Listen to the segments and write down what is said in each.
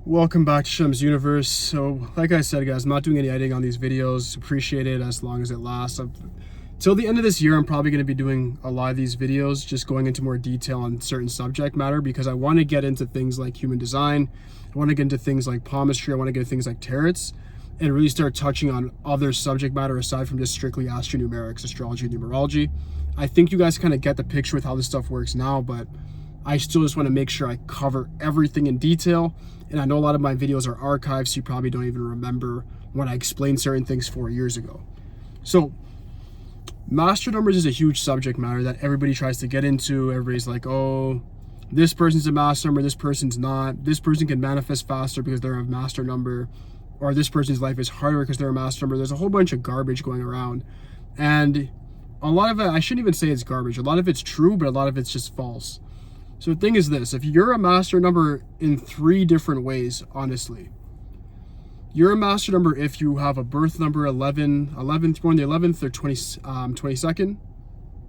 Welcome back to Shem's Universe. So, like I said, guys, I'm not doing any editing on these videos. Appreciate it as long as it lasts. Till the end of this year, I'm probably going to be doing a lot of these videos, just going into more detail on certain subject matter because I want to get into things like human design. I want to get into things like palmistry. I want to get into things like tarots and really start touching on other subject matter aside from just strictly astronumerics, astrology, and numerology. I think you guys kind of get the picture with how this stuff works now, but I still just want to make sure I cover everything in detail. And I know a lot of my videos are archived, so you probably don't even remember when I explained certain things 4 years ago. So master numbers is a huge subject matter that everybody tries to get into. Everybody's like, oh, this person's a master number, this person's not. This person can manifest faster because they're a master number, or this person's life is harder because they're a master number. There's a whole bunch of garbage going around. And a lot of it, I shouldn't even say it's garbage. A lot of it's true, but a lot of it's just false. So the thing is this, if you're a master number in 3 different ways, honestly, you're a master number if you have a birth number 11th, born the 11th or 22nd.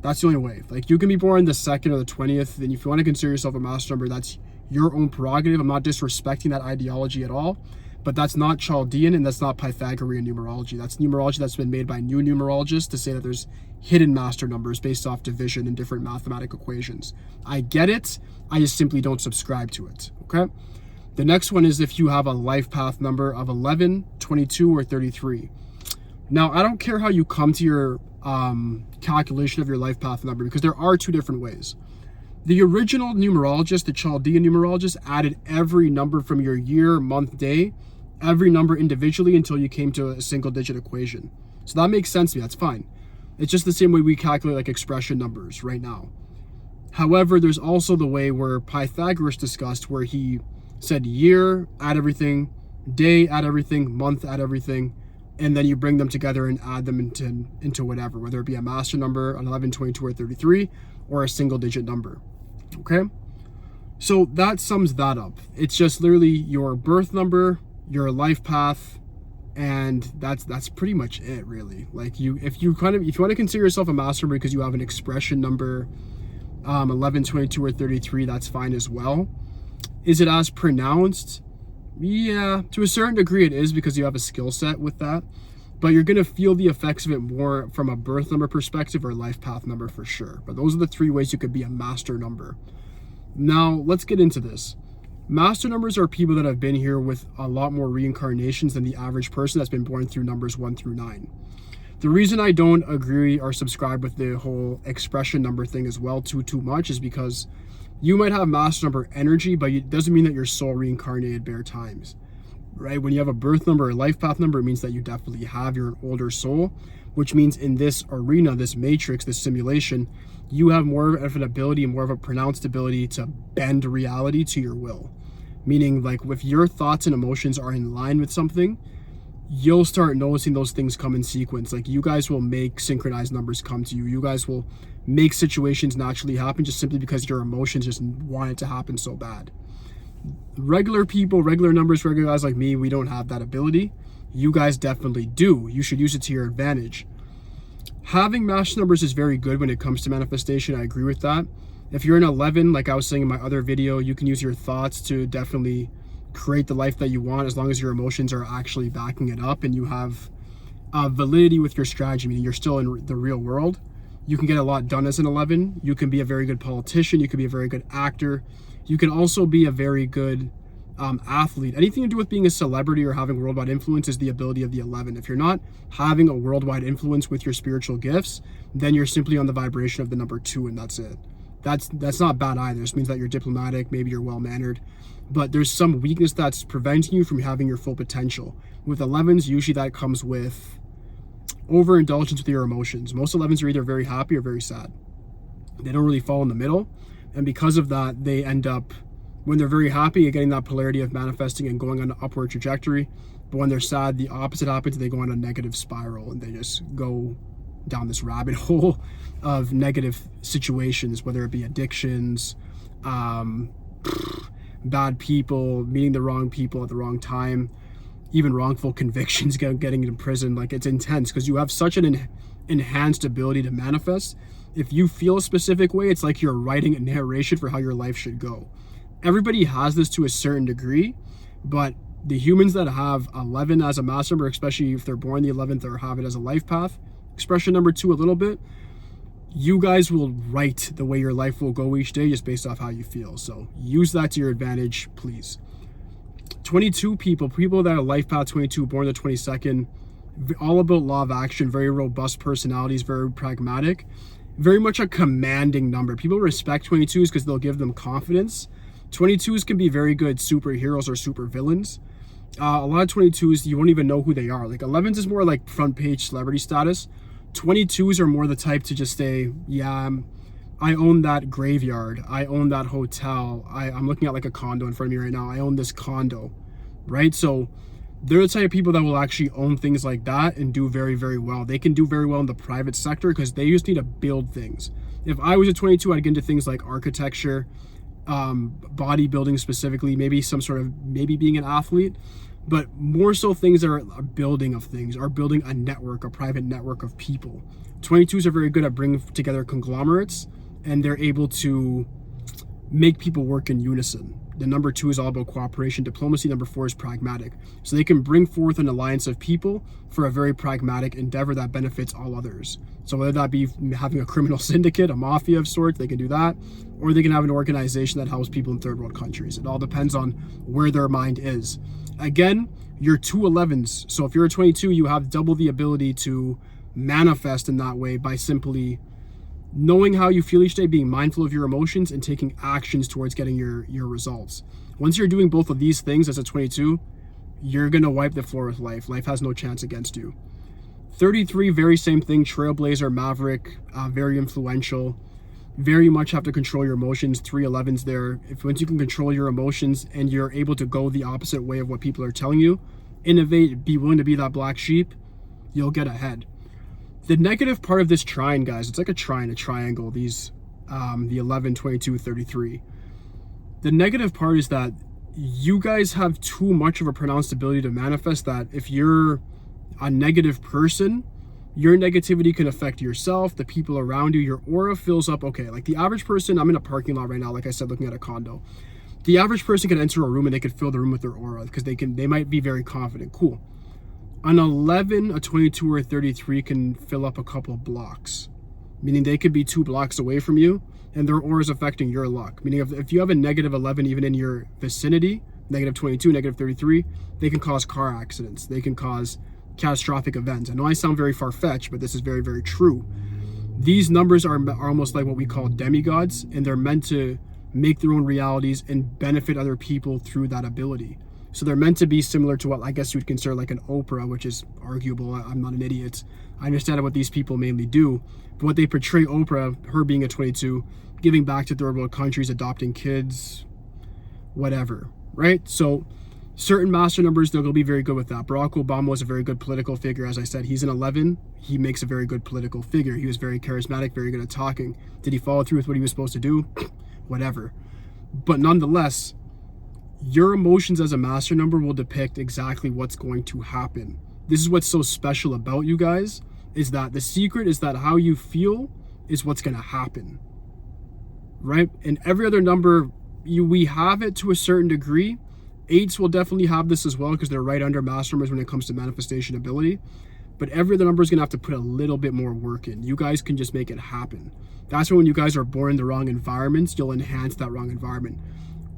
That's the only way. Like, you can be born the 2nd or the 20th, and if you want to consider yourself a master number, that's your own prerogative. I'm not disrespecting that ideology at all, but that's not Chaldean and that's not Pythagorean numerology. That's numerology that's been made by new numerologists to say that there's hidden master numbers based off division and different mathematical equations. I get it, I just simply don't subscribe to it, okay? The next one is if you have a life path number of 11, 22, or 33. Now, I don't care how you come to your calculation of your life path number because there are 2 different ways. The original numerologist, the Chaldean numerologist, added every number from your year, month, day, every number individually until you came to a single digit equation. So that makes sense to me, that's fine. It's just the same way we calculate like expression numbers right now. However, there's also the way where Pythagoras discussed where he said year, add everything, day, add everything, month, add everything, and then you bring them together and add them into whatever, whether it be a master number, an 11, 22, or 33, or a single digit number, okay? So that sums that up. It's just literally your birth number, your life path, and that's pretty much it, really. Like, if you want to consider yourself a master number because you have an expression number 11, 22, or 33, that's fine as well. Is it as pronounced? Yeah, to a certain degree it is because you have a skill set with that, but you're going to feel the effects of it more from a birth number perspective or life path number for sure. But those are the 3 ways you could be a master number. Now let's get into this. Master numbers are people that have been here with a lot more reincarnations than the average person that's been born through numbers 1 through 9. The reason I don't agree or subscribe with the whole expression number thing as well too much is because you might have master number energy, but it doesn't mean that your soul reincarnated bare times, right? When you have a birth number or life path number, it means that you definitely have your older soul, which means in this arena, this matrix, this simulation, you have more of an ability and more of a pronounced ability to bend reality to your will. Meaning, like, if your thoughts and emotions are in line with something, you'll start noticing those things come in sequence. Like, you guys will make synchronized numbers come to you. You guys will make situations naturally happen just simply because your emotions just want it to happen so bad. Regular people, regular numbers, regular guys like me, we don't have that ability. You guys definitely do. You should use it to your advantage. Having master numbers is very good when it comes to manifestation. I agree with that. If you're an 11, like I was saying in my other video, you can use your thoughts to definitely create the life that you want as long as your emotions are actually backing it up and you have validity with your strategy, meaning you're still in the real world. You can get a lot done as an 11. You can be a very good politician. You can be a very good actor. You can also be a very good athlete. Anything to do with being a celebrity or having worldwide influence is the ability of the 11. If you're not having a worldwide influence with your spiritual gifts, then you're simply on the vibration of the number 2 and that's it. That's not bad either. This means that you're diplomatic, maybe you're well-mannered, but there's some weakness that's preventing you from having your full potential. With 11s, usually that comes with overindulgence with your emotions. Most 11s are either very happy or very sad. They don't really fall in the middle, and because of that, they end up, when they're very happy, getting that polarity of manifesting and going on an upward trajectory, but when they're sad, the opposite happens. They go on a negative spiral and they just go down this rabbit hole of negative situations, whether it be addictions, bad people, meeting the wrong people at the wrong time, even wrongful convictions, getting into prison. Like, it's intense because you have such an enhanced ability to manifest. If you feel a specific way, it's like you're writing a narration for how your life should go. Everybody has this to a certain degree, But the humans that have 11 as a master number, especially if they're born the 11th or have it as a life path, expression number 2 a little bit, you guys will write the way your life will go each day just based off how you feel. So use that to your advantage, please. 22 people that are life path 22, born the 22nd, all about law of action, very robust personalities, very pragmatic, very much a commanding number. People respect 22s because they'll give them confidence. 22s can be very good superheroes or super villains. A lot of 22s, you won't even know who they are. Like 11s is more like front page celebrity status. 22s are more the type to just say, yeah, I own that graveyard. I own that hotel. I'm looking at like a condo in front of me right now. I own this condo, right? So they're the type of people that will actually own things like that and do very, very well. They can do very well in the private sector because they just need to build things. If I was a 22, I'd get into things like architecture, bodybuilding specifically, maybe being an athlete, but more so things that are a building of things, are building a network, a private network of people. 22s are very good at bringing together conglomerates, and they're able to make people work in unison. The number 2 is all about cooperation, diplomacy. Number 4 is pragmatic. So they can bring forth an alliance of people for a very pragmatic endeavor that benefits all others. So whether that be having a criminal syndicate, a mafia of sorts, they can do that, or they can have an organization that helps people in third world countries. It all depends on where their mind is. Again, you're 2 11s. So if you're a 22, you have double the ability to manifest in that way by simply knowing how you feel each day, being mindful of your emotions, and taking actions towards getting your results. Once you're doing both of these things as a 22, you're gonna wipe the floor with life. Life has no chance against you. 33, very same thing, trailblazer, maverick, very influential, very much have to control your emotions. 3 11s there. Once you can control your emotions and you're able to go the opposite way of what people are telling you, innovate, be willing to be that black sheep, you'll get ahead. The negative part of this trine, guys, it's like a triangle, these, the 11, 22, 33. The negative part is that you guys have too much of a pronounced ability to manifest that if you're a negative person, your negativity can affect yourself, the people around you, your aura fills up. Okay, like the average person, I'm in a parking lot right now, like I said, looking at a condo. The average person can enter a room and they could fill the room with their aura because they might be very confident. Cool. An 11, a 22, or a 33 can fill up a couple blocks, meaning they could be 2 blocks away from you and their aura is affecting your luck. Meaning if you have a negative 11 even in your vicinity, negative 22, negative 33, they can cause car accidents. They can cause catastrophic events. I know I sound very far-fetched, but this is very, very true. These numbers are almost like what we call demigods, and they're meant to make their own realities and benefit other people through that ability. So they're meant to be similar to what I guess you would consider like an Oprah, which is arguable. I'm not an idiot. I understand what these people mainly do, but what they portray Oprah, her being a 22, giving back to third world countries, adopting kids, whatever, right? So certain master numbers, they'll be very good with that. Barack Obama was a very good political figure. As I said, he's an 11. He makes a very good political figure. He was very charismatic, very good at talking. Did he follow through with what he was supposed to do? Whatever. But nonetheless, your emotions as a master number will depict exactly what's going to happen. This is what's so special about you guys, is that the secret is that how you feel is what's going to happen, right? And every other number, we have it to a certain degree. 8s will definitely have this as well because they're right under master numbers when it comes to manifestation ability. But every other number is going to have to put a little bit more work in. You guys can just make it happen. That's when you guys are born in the wrong environments, you'll enhance that wrong environment.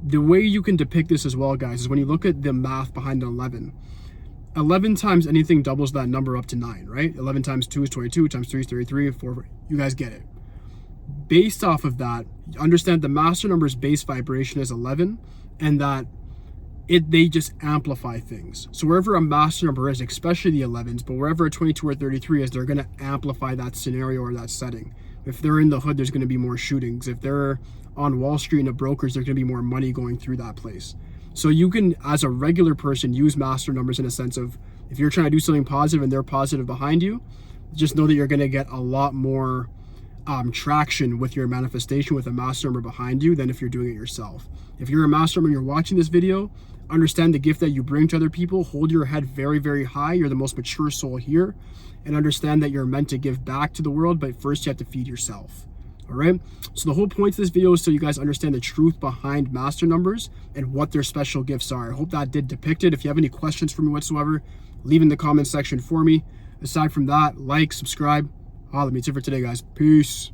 The way you can depict this as well, guys, is when you look at the math behind an 11. 11 times anything doubles that number up to 9, right? 11 times 2 is 22, times 3 is 33, 4, you guys get it. Based off of that, understand the master number's base vibration is 11, and that they just amplify things. So wherever a master number is, especially the 11s, but wherever a 22 or 33 is, they're going to amplify that scenario or that setting. If they're in the hood, there's going to be more shootings. If they're on Wall Street and the brokers, there's going to be more money going through that place. So you can, as a regular person, use master numbers in a sense of, if you're trying to do something positive and they're positive behind you, just know that you're going to get a lot more traction with your manifestation with a master number behind you than if you're doing it yourself. If you're a master number and you're watching this video, understand the gift that you bring to other people, hold your head very, very high. You're the most mature soul here, and understand that you're meant to give back to the world, but first you have to feed yourself. All right, so the whole point of this video is so you guys understand the truth behind master numbers and what their special gifts are. I hope that did depict it. If you have any questions for me whatsoever, leave in the comment section for me. Aside from that, like, subscribe. That's it for today, guys. Peace.